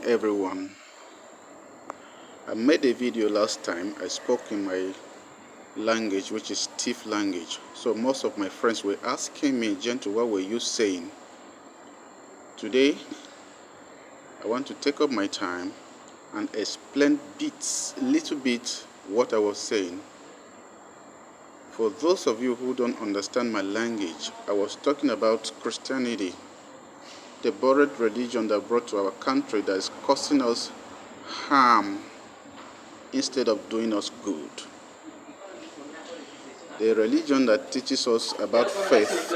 everyone. I made a video last time. I spoke in my language, which is Tiv language. So most of my friends were asking me, Gentle, what were you saying? Today, I want to take up my time and explain little bit what I was saying. For those of you who don't understand my language, I was talking about Christianity, the borrowed religion that brought to our country that is causing us harm instead of doing us good. The religion that teaches us about faith.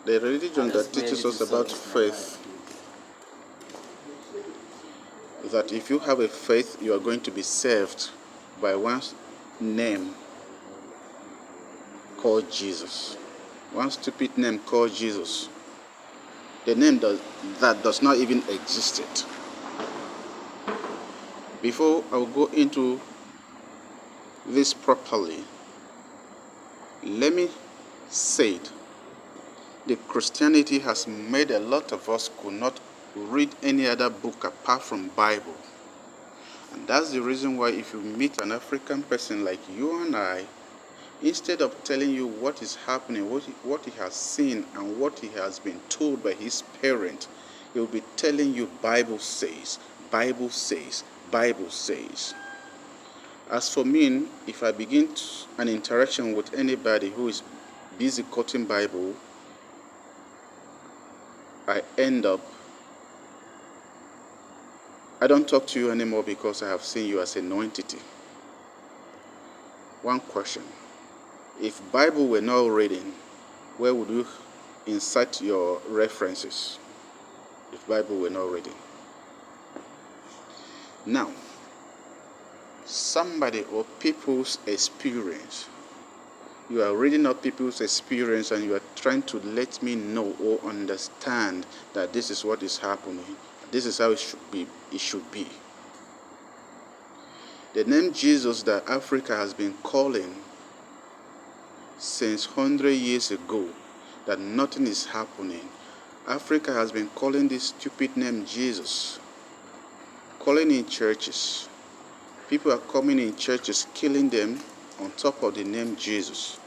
The religion that teaches us about faith is that if you have a faith, you are going to be saved by one name called Jesus. One stupid name called Jesus. The name that does not even exist yet. Before I will go into this properly, let me say it. The Christianity has made a lot of us could not read any other book apart from Bible. And that's the reason why if you meet an African person like you and I, instead of telling you what is happening, what he has seen and what he has been told by his parent, he will be telling you Bible says, Bible says, Bible says. As for me, if I begin an interaction with anybody who is busy quoting Bible, I don't talk to you anymore because I have seen you as a non-entity. One question. If Bible were not reading, where would you insert your references? If Bible were not reading. Now, somebody or people's experience. You are reading up people's experience and you are trying to let me know or understand that this is what is happening. This is how it should be. The name Jesus that Africa has been calling since 100 years ago, that nothing is happening. Africa has been calling this stupid name Jesus. Calling in churches. People are coming in churches, killing them on top of the name Jesus.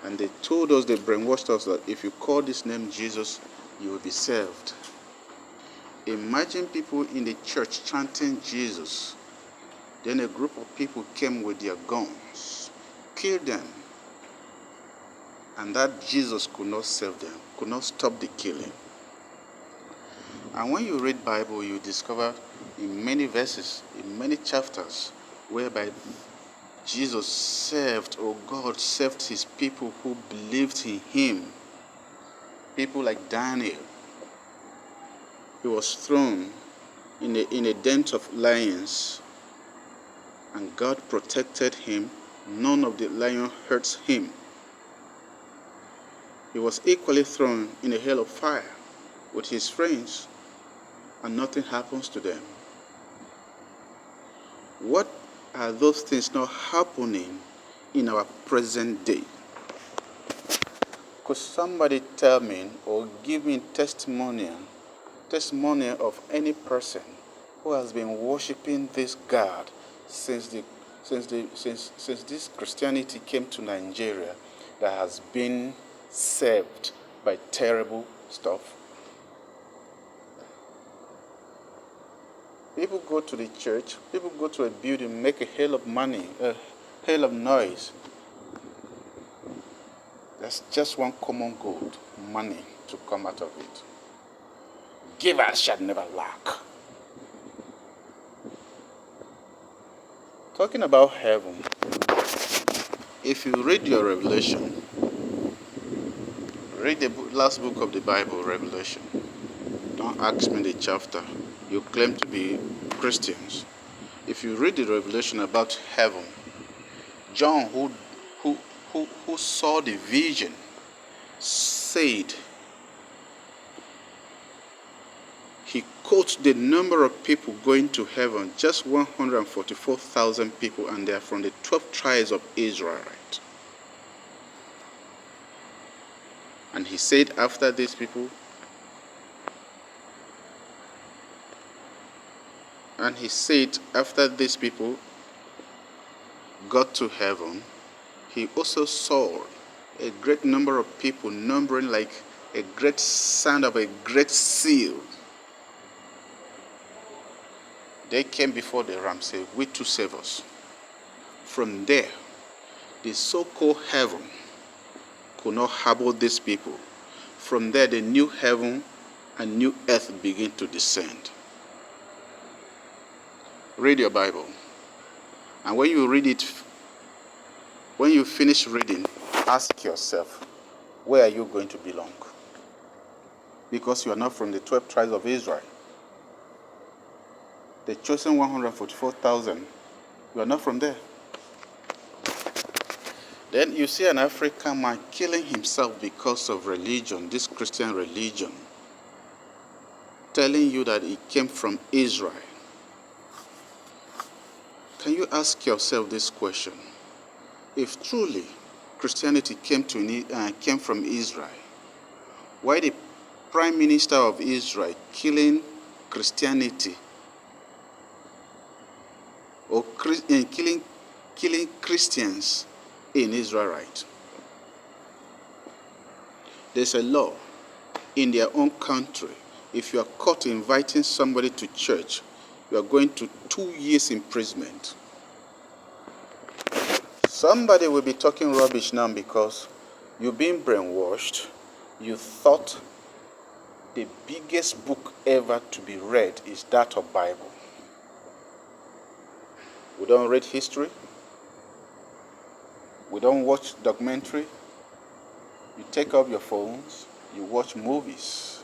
And they told us, they brainwashed us that if you call this name Jesus, you will be saved. Imagine people in the church chanting Jesus. Then a group of people came with their guns, killed them. And that Jesus could not save them, could not stop the killing. And when you read Bible, you discover in many verses, in many chapters, whereby Jesus saved, or God saved his people who believed in him. People like Daniel. He was thrown in a den of lions, and God protected him. None of the lion hurts him. He was equally thrown in a hell of fire with his friends, and nothing happens to them. What are those things not happening in our present day? Could somebody tell me or give me testimony of any person who has been worshiping this God since this Christianity came to Nigeria, that has been saved by terrible stuff? People go to the church, people go to a building, make a hell of money, a hell of noise. There's just one common goal: money to come out of it. Givers shall never lack. Talking about heaven, if you read your Revelation, read the last book of the Bible, Revelation. Don't ask me the chapter. You claim to be Christians. If you read the Revelation about heaven, John, who saw the vision, said, he quotes the number of people going to heaven, just 144,000 people, and they are from the 12 tribes of Israel. Right? And he said after these people, And he said after these people got to heaven, he also saw a great number of people numbering like a great sound of a great seal. They came before the ram, said, "We too save us." From there, the so-called heaven could not harbor these people. From there, the new heaven and new earth begin to descend. Read your Bible. And when you read it, when you finish reading, ask yourself, where are you going to belong? Because you are not from the 12 tribes of Israel. The chosen 144,000, you are not from there. Then you see an African man killing himself because of religion, this Christian religion, telling you that he came from Israel. Can you ask yourself this question? If truly Christianity came from Israel, why the Prime Minister of Israel killing Christianity or killing Christians in Israel, right? There's a law in their own country. If you are caught inviting somebody to church, you are going to 2 years imprisonment. Somebody will be talking rubbish now because you've been brainwashed. You thought the biggest book ever to be read is that of Bible. We don't read history. We don't watch documentary. You take up your phones. You watch movies.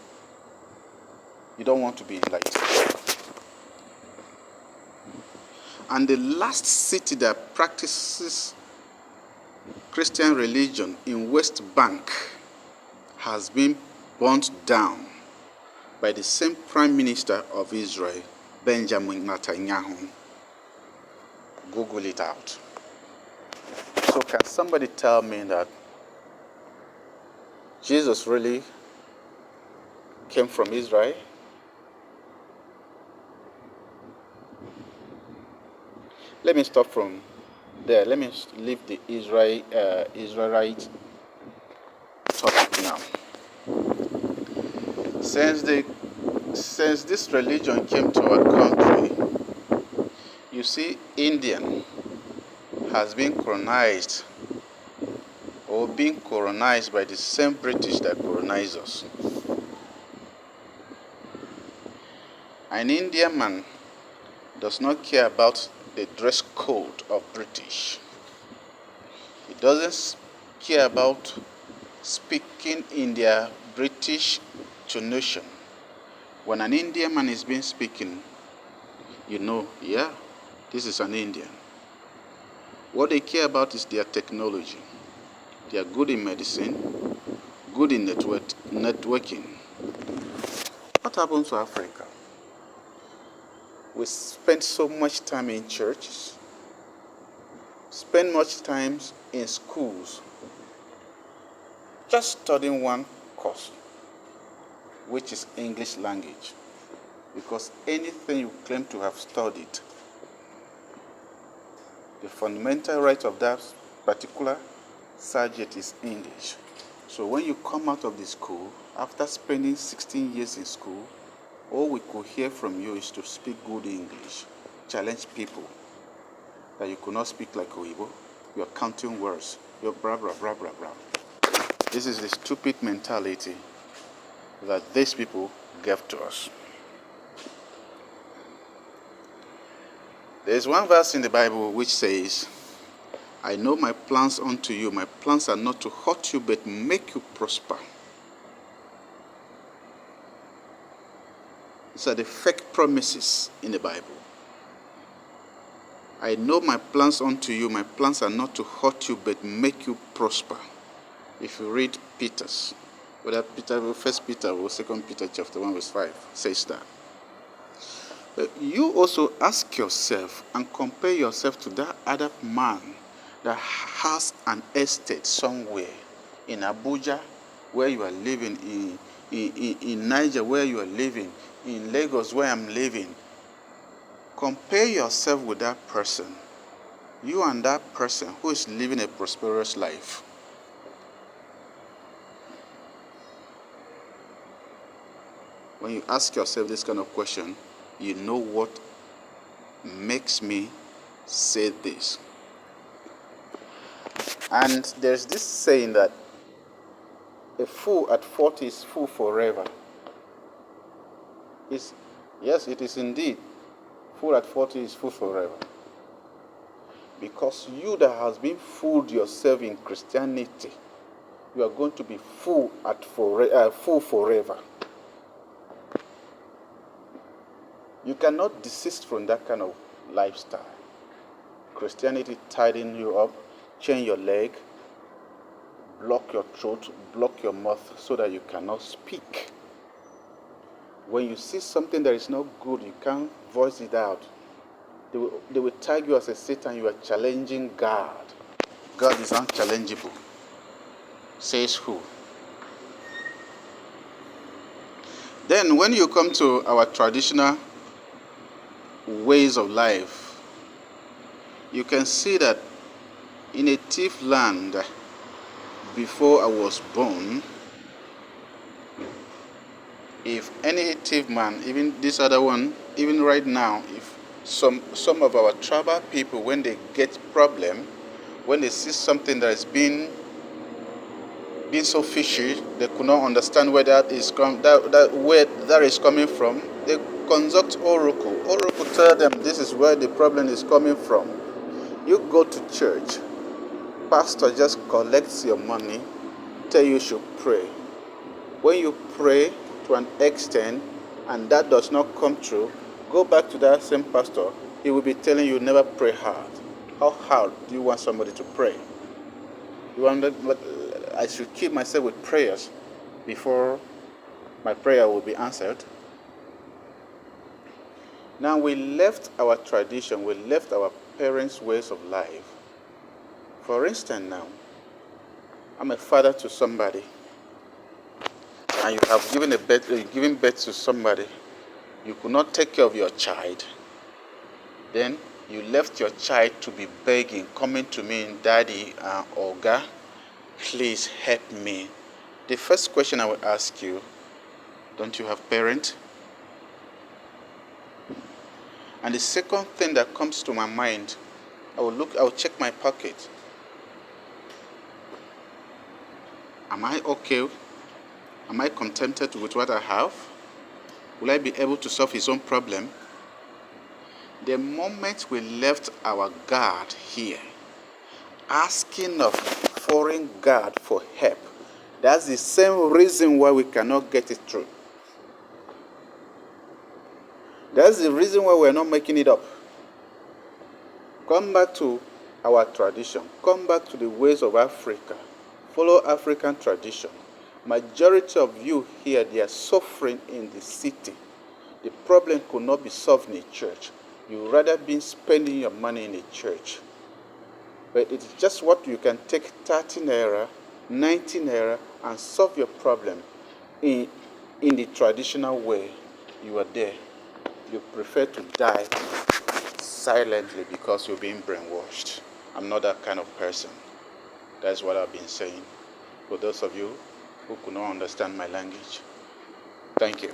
You don't want to be enlightened. And the last city that practices Christian religion in West Bank has been burnt down by the same Prime Minister of Israel, Benjamin Netanyahu. Google it out. So can somebody tell me that Jesus really came from Israel? Let me stop from there. Let me leave the Israelite topic now. Since this religion came to our country, you see, Indian has been colonized or being colonized by the same British that colonized us. An Indian man does not care about the dress code of British. He doesn't care about speaking in their British tonation. When an Indian man is being speaking, you know, yeah, this is an Indian. What they care about is their technology. They are good in medicine, good in networking. What happens to Africa? We spend so much time in churches, spend much time in schools, just studying one course, which is English language. Because anything you claim to have studied, the fundamental right of that particular subject is English. So when you come out of the school, after spending 16 years in school, all we could hear from you is to speak good English. Challenge people that you could not speak like Oyibo. You are counting words. You're blah, blah, blah, blah, blah. This is the stupid mentality that these people gave to us. There is one verse in the Bible which says, "I know my plans unto you. My plans are not to hurt you, but make you prosper." These are the fake promises in the Bible. I know my plans unto you. My plans are not to hurt you, but make you prosper. If you read Peter's, whether First Peter or 2 Peter chapter 1 verse 5 says that. But you also ask yourself and compare yourself to that other man that has an estate somewhere in Abuja, where you are living, in Niger, where you are living, in Lagos, where I'm living. Compare yourself with that person. You and that person who is living a prosperous life. When you ask yourself this kind of question, you know what makes me say this. And there's this saying that a fool at 40 is fool forever. Yes, it is indeed. Fool at 40 is fool forever. Because you that has been fooled yourself in Christianity, you are going to be fool forever. You cannot desist from that kind of lifestyle. Christianity tidying you up, chain your leg, block your throat, block your mouth so that you cannot speak. When you see something that is not good, you can't voice it out. They will tag you as a Satan. You are challenging God. God is unchallengeable. Says who? Then when you come to our traditional ways of life, you can see that in a thief land, before I was born, if any thief man, even this other one, even right now, if some of our tribal people, when they get problem, when they see something that is being so fishy, they could not understand where that is where that is coming from. They consult oracle. Oracle tell them this is where the problem is coming from. You go to church, pastor just collects your money, tell you should pray. When you pray to an extent and that does not come true, go back to that same pastor. He will be telling you never pray hard. How hard do you want somebody to pray? You want that I should keep myself with prayers before my prayer will be answered. Now we left our tradition, we left our parents' ways of life. For instance now, I'm a father to somebody, and you have given birth to somebody. You could not take care of your child. Then you left your child to be begging, coming to me, Daddy, Oga, please help me. The first question I will ask you, don't you have parents? And the second thing that comes to my mind, I will check my pocket. Am I okay? Am I contented with what I have? Will I be able to solve his own problem? The moment we left our God here, asking of foreign God for help, that's the same reason why we cannot get it through. That's the reason why we're not making it up. Come back to our tradition. Come back to the ways of Africa. Follow African tradition. Majority of you here, they are suffering in the city. The problem could not be solved in a church. You rather be spending your money in a church. But it's just what you can take 30 naira, 90 naira and solve your problem in the traditional way. You are there. You prefer to die silently because you're being brainwashed. I'm not that kind of person. That's what I've been saying. For those of you who could not understand my language, thank you.